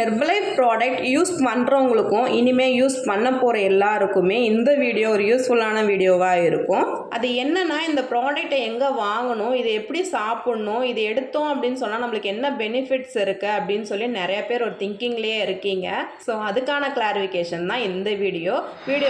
Herbalife product use பண்ணுறவங்களுக்கும் இனிமேல் use பண்ண போகிற எல்லாருக்குமே இந்த வீடியோ ஒரு யூஸ்ஃபுல்லான வீடியோவாக இருக்கும். அது என்னன்னா, இந்த ப்ராடக்ட்டை எங்கே வாங்கணும், இதை எப்படி சாப்பிட்ணும், இது எடுத்தோம் அப்படின்னு சொன்னால் நம்மளுக்கு என்ன பெனிஃபிட்ஸ் இருக்குது அப்படின்னு சொல்லி நிறைய பேர் ஒரு திங்கிங்லேயே இருக்கீங்க. ஸோ அதுக்கான கிளாரிஃபிகேஷன் தான் இந்த வீடியோ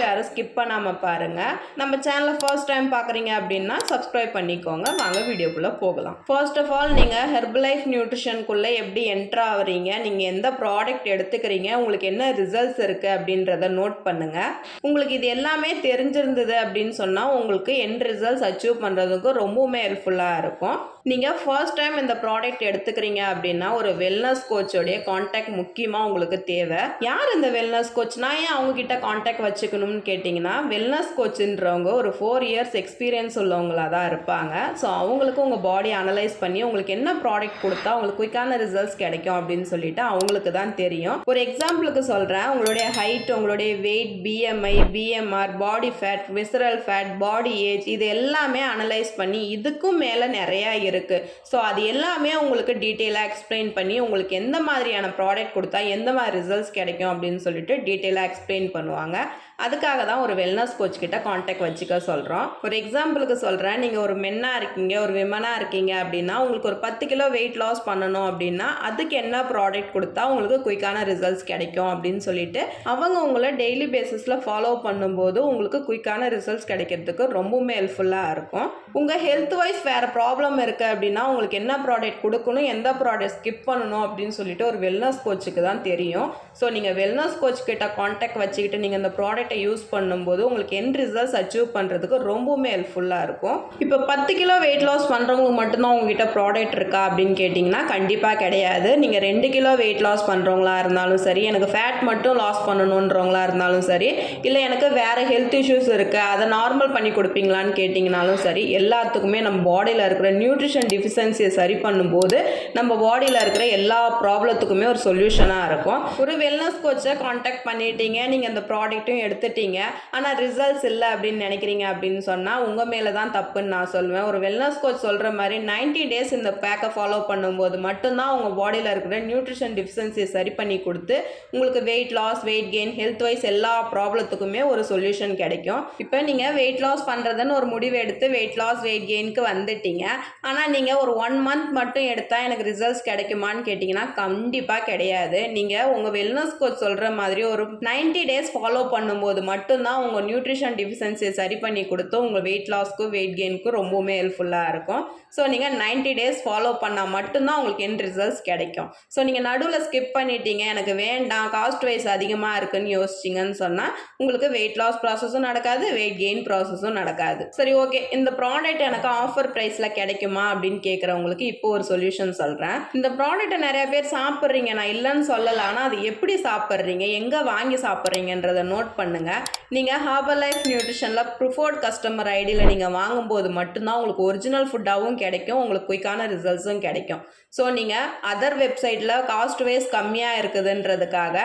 யாரும் ஸ்கிப் பண்ணாமல் பாருங்கள். நம்ம சேனலை ஃபர்ஸ்ட் டைம் பார்க்குறீங்க அப்படின்னா சப்ஸ்கிரைப் பண்ணிக்கோங்க. வாங்க வீடியோக்குள்ளே போகலாம். ஃபர்ஸ்ட் ஆஃப் ஆல், நீங்கள் ஹெர்பலைஃப் நியூட்ரிஷனுக்குள்ளே எப்படி என்ட்ரு ஆகிறீங்க, நீங்கள் எந்த ப்ராடக்ட் எடுத்துக்கிறீங்க, உங்களுக்கு என்ன ரிசல்ட்ஸ் இருக்குது அப்படின்றத நோட் பண்ணுங்கள். உங்களுக்கு இது எல்லாமே தெரிஞ்சிருந்தது அப்படின்னு சொன்னால் உங்களுக்கு எண்ட் ரிசல்ட்ஸ் அச்சீவ் பண்ணுறதுக்கு ரொம்பவுமே ஹெல்ப்ஃபுல்லாக இருக்கும். நீங்கள் ஃபர்ஸ்ட் டைம் இந்த ப்ராடக்ட் எடுத்துக்கிறீங்க அப்படின்னா ஒரு வெல்னஸ் கோச்சோடைய காண்டாக்ட் முக்கியமாக உங்களுக்கு தேவை. யார் இந்த வெல்னஸ் கோச்? நான் ஏன் அவங்கக்கிட்ட காண்டாக்ட் வச்சுக்கணும்னு கேட்டிங்கன்னா, வெல்னஸ் கோச்சுன்றவங்க ஒரு 4 இயர்ஸ் எக்ஸ்பீரியன்ஸ் உள்ளவங்களாக தான் இருப்பாங்க. ஸோ அவங்களுக்கு உங்கள் பாடி அனலைஸ் பண்ணி உங்களுக்கு என்ன ப்ராடக்ட் கொடுத்தா உங்களுக்கு குயிக்கான ரிசல்ட்ஸ் கிடைக்கும் அப்படின்னு சொல்லிட்டு அவங்களுக்கு தான் தெரியும். ஒரு எக்ஸாம்பிளுக்கு சொல்கிறேன். உங்களுடைய ஹைட், உங்களுடைய weight, BMI, BMR, body fat, visceral fat, body age, இது எல்லாமே அனலைஸ் பண்ணி இதுக்கும் மேலே நிறையா இருக்கு. ஸோ அது எல்லாமே உங்களுக்கு டீட்டெயிலாக எக்ஸ்பிளைன் பண்ணி உங்களுக்கு எந்த மாதிரியான ப்ராடக்ட் கொடுத்தா எந்த மாதிரி ரிசல்ட்ஸ் கிடைக்கும் அப்படின்னு சொல்லிட்டு டீட்டெயிலாக எக்ஸ்பிளைன் பண்ணுவாங்க. அதுக்காக தான் ஒரு வெல்னஸ் கோச் கிட்ட காண்டாக்ட் வச்சுக்க சொல்கிறோம். ஒரு எக்ஸாம்பிளுக்கு சொல்கிறேன். நீங்கள் ஒரு மென்னாக இருக்கீங்க, ஒரு விமனாக இருக்கீங்க அப்படின்னா உங்களுக்கு ஒரு 10 கிலோ வெயிட் லாஸ் பண்ணணும் அப்படின்னா அதுக்கு என்ன ப்ராடக்ட் கொடுத்தா உங்களுக்கு குயிக்கான ரிசல்ட்ஸ் கிடைக்கும் அப்படின்னு சொல்லிட்டு அவங்க உங்களை டெய்லி பேசிஸில் ஃபாலோ பண்ணும்போது உங்களுக்கு குயிக்கான ரிசல்ட்ஸ் கிடைக்கிறதுக்கு ரொம்பவுமே ஹெல்ப்ஃபுல்லாக இருக்கும். உங்கள் ஹெல்த் வைஸ் வேறு ப்ராப்ளம் இருக்குது அப்படின்னா உங்களுக்கு என்ன ப்ராடக்ட் கொடுக்கணும், எந்த ப்ராடக்ட் ஸ்கிப் பண்ணணும் அப்படின்னு சொல்லிட்டு ஒரு வெல்னஸ் கோச்சுக்கு தான் தெரியும். ஸோ நீங்கள் வெல்னஸ் கோச் கிட்ட காண்டாக்ட் வச்சுக்கிட்டு நீங்கள் இந்த ப்ராடக்ட் யூஸ் பண்ணும்போது உங்களுக்கு எண்ட் ரிசல்ட்ஸ் அச்சீவ் பண்ணுறதுக்கு ரொம்பவுமே ஹெல்ப்ஃபுல்லாக இருக்கும். இப்போ 10 கிலோ வெயிட் லாஸ் பண்ணுறவங்க மட்டும்தான் உங்ககிட்ட ப்ராடக்ட் இருக்கா அப்படின்னு கேட்டிங்கன்னா கண்டிப்பாக கிடையாது. நீங்கள் 2 கிலோ வெயிட் லாஸ் பண்ணுறவங்களா இருந்தாலும் சரி, எனக்கு ஃபேட் மட்டும் லாஸ் பண்ணணுன்றவங்களா இருந்தாலும் சரி, இல்லை எனக்கு வேறு ஹெல்த் இஷ்யூஸ் இருக்குது அதை நார்மல் பண்ணி கொடுப்பீங்களான்னு கேட்டிங்கனாலும் சரி, எல்லாத்துக்குமே நம்ம பாடியில் இருக்கிற நியூட்ரிஷன் டிஃபிஷியன்சியை சரி பண்ணும்போது நம்ம பாடியில் இருக்கிற எல்லா ப்ராப்ளத்துக்குமே ஒரு சொல்யூஷனாக இருக்கும். ஒரு வெல்னஸ் கோச்சை காண்டாக்ட் பண்ணிட்டீங்க, நீங்கள் அந்த ப்ராடக்ட்டும் எடுத்துட்டீங்க, ஆனால் ரிசல்ட்ஸ் இல்லை அப்படின்னு நினைக்கிறீங்க அப்படின்னு சொன்னால் உங்கள் மேலே தான் தப்புன்னு நான் சொல்லுவேன். ஒரு வெல்னஸ் கோச் சொல்கிற மாதிரி 90 டேஸ் இந்த பேக்கை ஃபாலோ பண்ணும்போது மட்டும்தான் உங்கள் பாடியில் இருக்கிற நியூட்ரிஷன் டிஃபிஷியன்சியை சரி பண்ணி கொடுத்து உங்களுக்கு weight loss, weight gain, health wise எல்லா ப்ராப்ளத்துக்குமே ஒரு சொல்யூஷன் கிடைக்கும். இப்போ நீங்கள் வெயிட் லாஸ் பண்ணுறதுன்னு ஒரு முடிவு எடுத்து வெயிட் லாஸ், வெயிட் கெயினுக்கு வந்துட்டீங்க. ஆனால் நீங்கள் ஒரு 1 மந்த் மட்டும் எடுத்தால் எனக்கு ரிசல்ட்ஸ் கிடைக்குமான்னு கேட்டிங்கன்னா கண்டிப்பாக கிடையாது. நீங்கள் உங்கள் வெல்னஸ் கோச் சொல்கிற மாதிரி ஒரு 90 டேஸ் ஃபாலோ பண்ணும்போது மட்டும்தான் உங்கள் நியூட்ரிஷன் டிஃபிஷியன்சியை சரி பண்ணி கொடுத்து உங்கள் வெயிட் லாஸ்க்கு, வெயிட் கெயினுக்கு ரொம்பவுமே ஹெல்ப்ஃபுல்லாக இருக்கும். ஸோ நீங்கள் 90 டேஸ் ஃபாலோ பண்ணால் மட்டும்தான் உங்களுக்கு எண்ட் ரிசல்ட்ஸ் கிடைக்கும். ஸோ நீங்கள் நடுவில் ஸ்கிப் பண்ணிட்டீங்க, எனக்கு வேண்டாம், காஸ்ட் வைஸ் அதிகமாக இருக்குன்னு யோசிச்சிங்கன்னு சொன்னால் உங்களுக்கு வெயிட் லாஸ் ப்ராசஸும் நடக்காது, வெயிட் கெயின் ப்ராசஸும் நடக்காது. சரி, ஓகே, இந்த ப்ராடக்ட் எனக்கு ஆஃபர் ப்ரைஸில் கிடைக்குமா அப்படின்னு கேட்குறவங்களுக்கு இப்போ ஒரு சொல்யூஷன் சொல்கிறேன். இந்த ப்ராடக்ட்டை நிறைய பேர் சாப்பிட்றீங்க, நான் இல்லைன்னு சொல்லலை, ஆனால் அது எப்படி சாப்பிட்றீங்க, எங்கே வாங்கி சாப்பிட்றீங்கன்றதை நோட் பண்ணுங்கள். நீங்கள் ஹெர்பலைஃப் நியூட்ரிஷனில் ப்ரிஃபர்ட் கஸ்டமர் ஐடியில் நீங்கள் வாங்கும்போது மட்டும்தான் உங்களுக்கு ஒரிஜினல் ஃபுட்டாகவும் கிடைக்கும், உங்களுக்கு குயிக்கான ரிசல்ட்ஸும் கிடைக்கும். ஸோ நீங்கள் அதர் வெப்சைட்டில் காஸ்ட் வைஸ் கம்மியாக இருக்குதுன்றதுக்காக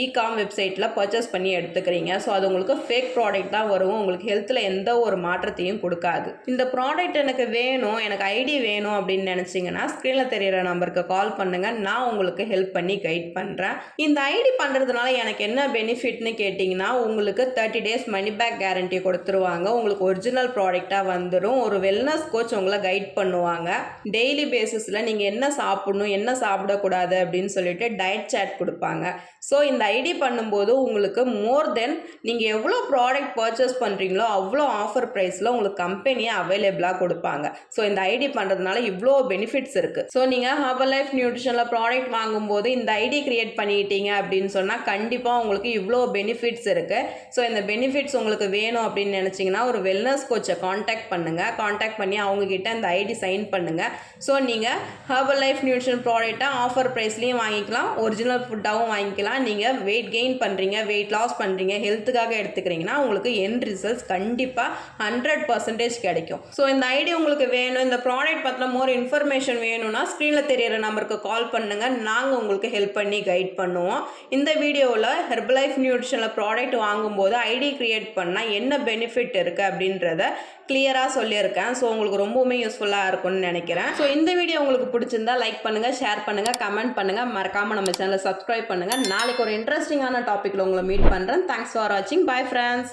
இகாம் வெப்சைட்டில் பர்ச்சேஸ் பண்ணி எடுத்துக்கிறீங்க. ஸோ அது உங்களுக்கு ஃபேக் ப்ராடக்ட் தான் வரும், உங்களுக்கு ஹெல்த்தில் எந்த ஒரு மாற்றத்தையும் கொடுக்காது. இந்த ப்ராடக்ட் எனக்கு வேணும், எனக்கு ஐடி வேணும் அப்படின்னு நினச்சிங்கன்னா ஸ்க்ரீனில் தெரிகிற நம்பருக்கு கால் பண்ணுங்கள், நான் உங்களுக்கு ஹெல்ப் பண்ணி கைட் பண்ணுறேன். இந்த ஐடி பண்ணுறதுனால எனக்கு என்ன பெனிஃபிட்னு கேட்டிங்கன்னா உங்களுக்கு 30 டேஸ் மணி பேக் கேரண்டி கொடுத்துருவாங்க, உங்களுக்கு ஒரிஜினல் ப்ராடக்டாக வந்துடும். ஒரு வெல்னஸ் கோச் உங்களை கைட் பண்ணுவாங்க. டெய்லி பேசிஸில் நீங்கள் என்ன சாப்பிடணும், என்ன சாப்பிடக்கூடாது அப்படின்னு சொல்லிட்டு டயட் சார்ட் கொடுப்பாங்க. ஸோ இந்த ஐடி பண்ணும்போது உங்களுக்கு மோர் தென் நீங்கள் எவ்வளோ ப்ராடக்ட் பர்ச்சேஸ் பண்ணுறீங்களோ அவ்வளோ ஆஃபர் ப்ரைஸில் உங்களுக்கு கம்பெனியை அவைலபிளாக கொடுப்பாங்க. ஸோ இந்த ஐடி பண்ணுறதுனால இவ்வளோ பெனிஃபிட்ஸ் இருக்குது. ஸோ நீங்கள் ஹெர்பலைஃப் நியூட்ரிஷனில் ப்ராடக்ட் வாங்கும்போது இந்த ஐடி கிரியேட் பண்ணிட்டீங்க அப்படின்னு சொன்னால் கண்டிப்பாக உங்களுக்கு இவ்வளோ பெனிஃபிட்ஸ் இருக்குது. ஸோ இந்த பெனிஃபிட்ஸ் உங்களுக்கு வேணும் அப்படின்னு நினச்சிங்கன்னா ஒரு வெல்னஸ் கோச்சை காண்டாக்ட் பண்ணுங்கள். காண்டாக்ட் பண்ணி அவங்கக்கிட்ட இந்த ஐடி சைன் பண்ணுங்கள். ஸோ நீங்கள் ஹெர்பலைஃப் நியூட்ரிஷன் ப்ராடக்டாக ஆஃபர் ப்ரைஸ்லேயும் வாங்கிக்கலாம், ஒரிஜினல் ஃபுட்டாகவும் வாங்கிக்கலாம், நீங்கள் வெயிட் கெயின் பண்ணுறீங்க, வெயிட் லாஸ் பண்ணுறீங்க, ஹெல்த்துக்காக எடுத்துக்கிறீங்கன்னா உங்களுக்கு எண்ட் ரிசல்ட்ஸ் கண்டிப்பாக 100% கிடைக்கும். ஸோ இந்த ஐடியா உங்களுக்கு வேணும், இந்த ப்ராடக்ட் பற்றின மோர் இன்ஃபர்மேஷன் வேணும்னா ஸ்க்ரீனில் தெரியிற நம்பருக்கு கால் பண்ணுங்கள். நாங்கள் உங்களுக்கு ஹெல்ப் பண்ணி கைட் பண்ணுவோம். இந்த வீடியோவில் ஹெர்பலைஃப் நியூட்ரிஷனில் ப்ராடக்ட் வாங்கும்போது ஐடி கிரியேட் பண்ணால் என்ன பெனிஃபிட் இருக்குது அப்படின்றத கிளியராக சொல்லியிருக்கேன். ஸோ உங்களுக்கு ரொம்பவுமே யூஸ்ஃபுல்லாக இருக்கும்னு நினைக்கிறேன். ஸோ இந்த வீடியோ உங்களுக்கு பிடிச்சிருந்தா லைக் பண்ணுங்கள், ஷேர் பண்ணுங்கள், கமெண்ட் பண்ணுங்கள், மறக்காமல் நம்ம சேனலை சப்ஸ்கிரைப் பண்ணுங்கள். நாளைக்கு ஒரு இன்ட்ரெஸ்டிங்கான டாப்பிக்கில் உங்களை மீட் பண்ணுறேன். தேங்க்ஸ் ஃபார் வாட்சிங். Bye friends.